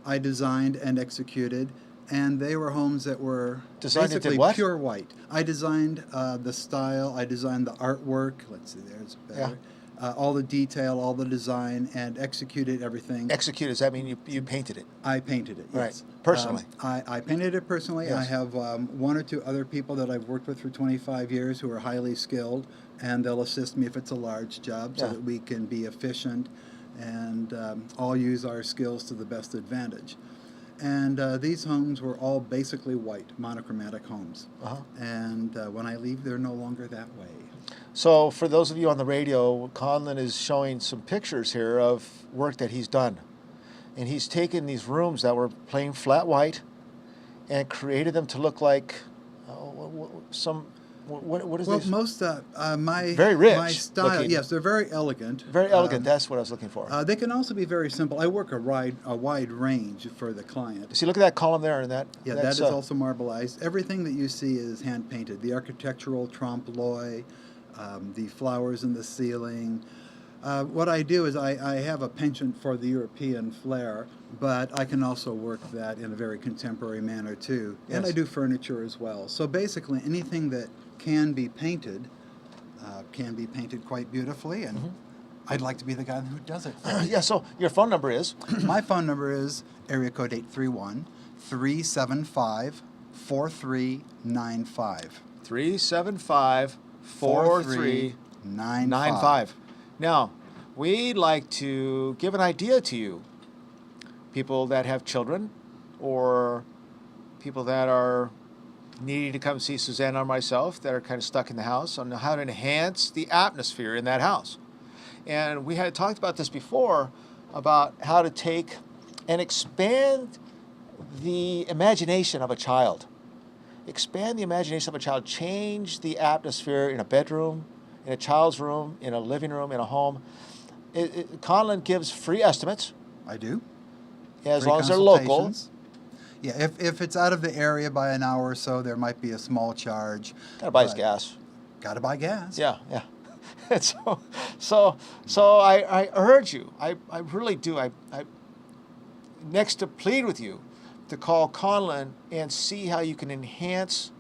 I designed and executed, and they were homes that were Designed and did basically what? pure white. I designed the style, I designed the artwork. Let's see, there's better. All the detail, all the design, and executed everything. Execute, does that mean you painted it? I painted it, Right. yes. Personally. I painted it personally. Yes. I have one or two other people that I've worked with for 25 years who are highly skilled, and they'll assist me if it's a large job so Yeah. that we can be efficient and all use our skills to the best advantage. And these homes were all basically white, monochromatic homes. Uh-huh. And when I leave, they're no longer that way. So for those of you on the radio, Conlon is showing some pictures here of work that he's done. And he's taken these rooms that were plain flat white and created them to look like what is Well, this? most my Very rich my style, looking. yes, they're very elegant. Very elegant, that's what I was looking for. They can also be very simple. I work a wide range for the client. See, look at that column there and that. Yeah, that's, that is also marbleized. Everything that you see is hand painted. The architectural trompe l'oeil, the flowers in the ceiling. What I do is I have a penchant for the European flair, but I can also work that in a very contemporary manner too. And Yes. I do furniture as well. So basically anything that can be painted quite beautifully, and I'd like to be the guy who does it. Yeah, so your phone number is? My phone number is area code 831-375-4395. 375-4395. Now, we'd like to give an idea to you, people that have children or people that are needing to come see Suzanne or myself that are kind of stuck in the house on how to enhance the atmosphere in that house. And we had talked about this before, about how to take and expand the imagination of a child. Expand the imagination of a child. Change the atmosphere in a bedroom, in a child's room, in a living room, in a home. Conlon gives free estimates, I do. as Free long as they're local. consultations. Yeah, if it's out of the area by an hour or so, there might be a small charge. Gotta buy his but gas. Gotta buy gas. Yeah, yeah. And so I urge you. I really do. I next to plead with you to call Conlon and see how you can enhance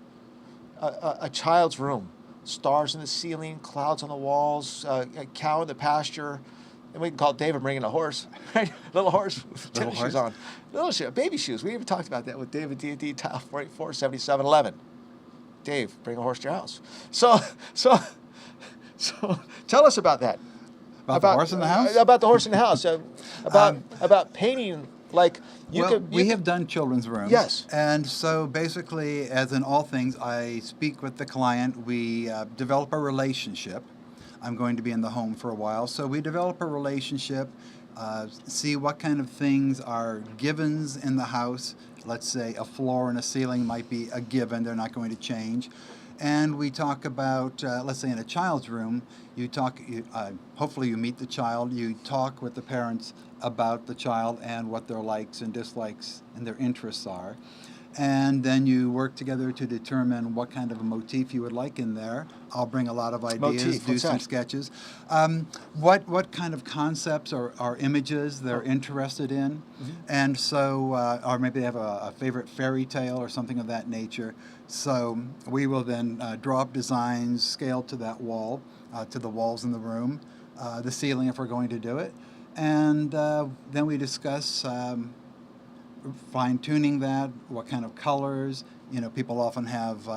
a child's room. Stars in the ceiling, clouds on the walls, a cow in the pasture. And we can call David bringing a horse, right? Little horse with tennis shoes on. Little shoes, baby shoes. We even talked about that with David D&D Tile 484-7711. Dave, bring a horse to your house. So tell us about that. About the horse in the house? About the horse in the house. About painting like you well, could. we have done children's rooms. Yes. And so basically, as in all things, I speak with the client. We develop a relationship. I'm going to be in the home for a while. So we develop a relationship, see what kind of things are givens in the house. Let's say a floor and a ceiling might be a given. They're not going to change. And we talk about, let's say in a child's room, hopefully you meet the child, you talk with the parents about the child and what their likes and dislikes and their interests are. And then you work together to determine what kind of a motif you would like in there. I'll bring a lot of ideas, Motif, do what's some that? sketches. What kind of concepts or images they're interested in. And so, or maybe they have a favorite fairy tale or something of that nature. So we will then draw up designs, scale to that wall, to the walls in the room, the ceiling if we're going to do it. And then we discuss fine-tuning that, what kind of colors. You know, people often have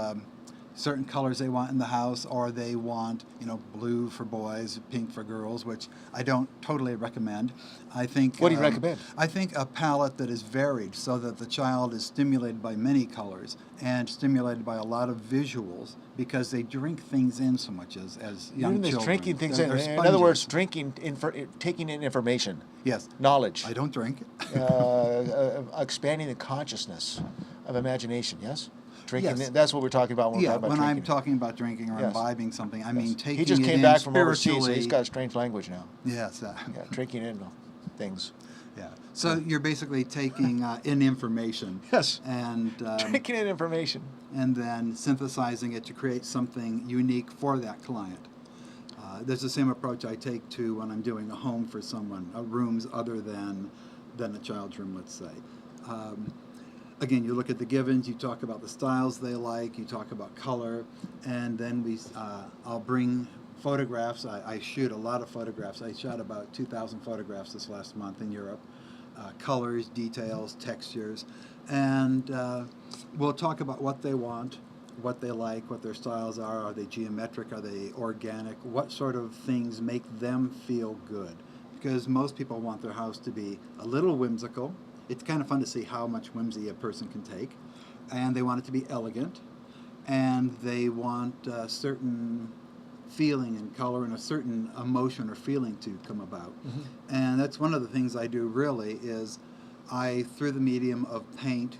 certain colors they want in the house, or they want, blue for boys, pink for girls, which I don't totally recommend. I think. What do you recommend? I think a palette that is varied so that the child is stimulated by many colors and stimulated by a lot of visuals, because they drink things in so much as young Even this children. drinking things They're in. In other words, sponges. taking in information, Yes. knowledge, I don't drink. expanding the consciousness of imagination. Yes, drinking. Yes. That's what we're talking about when we're Yeah, talking about when I'm drinking. talking about drinking or Yes. imbibing something, I mean Yes. taking He just it came in back from overseas, so spiritually. he's got a strange language now. Yes. Yeah, drinking in. things. Yeah. So you're basically taking in information. Yes. And Taking in information. and then synthesizing it to create something unique for that client. There's the same approach I take to when I'm doing a home for someone, rooms other than a child's room, let's say. Again, you look at the givens, you talk about the styles they like, you talk about color, and then I'll bring photographs. I shoot a lot of photographs. I shot about 2,000 photographs this last month in Europe. Colors, details, textures, and we'll talk about what they want, what they like, what their styles are. Are they geometric? Are they organic? What sort of things make them feel good? Because most people want their house to be a little whimsical. It's kind of fun to see how much whimsy a person can take. And they want it to be elegant. And they want a certain feeling and color and a certain emotion or feeling to come about. Mm-hmm. And that's one of the things I do really is through the medium of paint,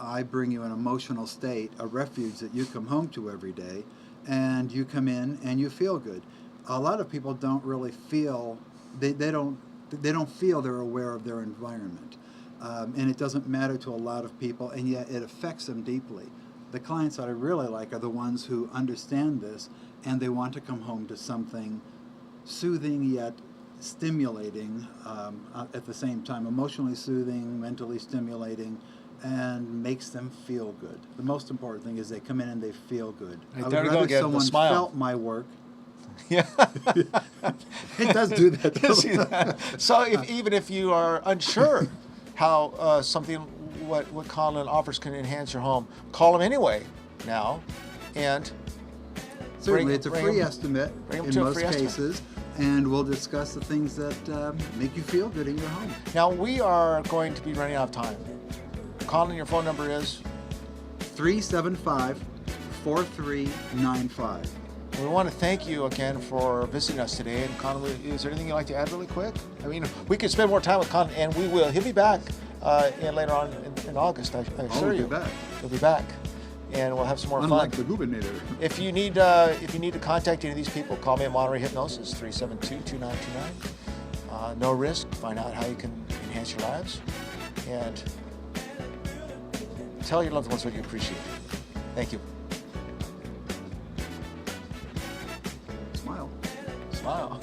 I bring you an emotional state, a refuge that you come home to every day, and you come in and you feel good. A lot of people don't really feel, they don't feel they're aware of their environment. And it doesn't matter to a lot of people, and yet it affects them deeply. The clients that I really like are the ones who understand this, and they want to come home to something soothing yet stimulating at the same time, emotionally soothing, mentally stimulating, and makes them feel good. The most important thing is they come in and they feel good. Right, I would there we go rather again, the someone smile. felt my work. Yeah. It does do that. You see that? So even if you are unsure how something, what Colin offers can enhance your home, call him anyway now, and Certainly, it's a free estimate bring 'em in to a most free estimate. cases, and we'll discuss the things that make you feel good in your home. now we are going to be running out of time. Colin, your phone number is? 375-4395. We want to thank you again for visiting us today. And Colin, is there anything you'd like to add really quick? I mean, we could spend more time with Colin, and we will. He'll be back later on in August, I assure you. He'll be back. He'll be back. And we'll have some more Unlike fun. the Gubernator. If you need to contact any of these people, call me at Monterey Hypnosis, 372-2929. No risk. Find out how you can enhance your lives. And tell your loved ones what you appreciate. Thank you. Smile. Smile.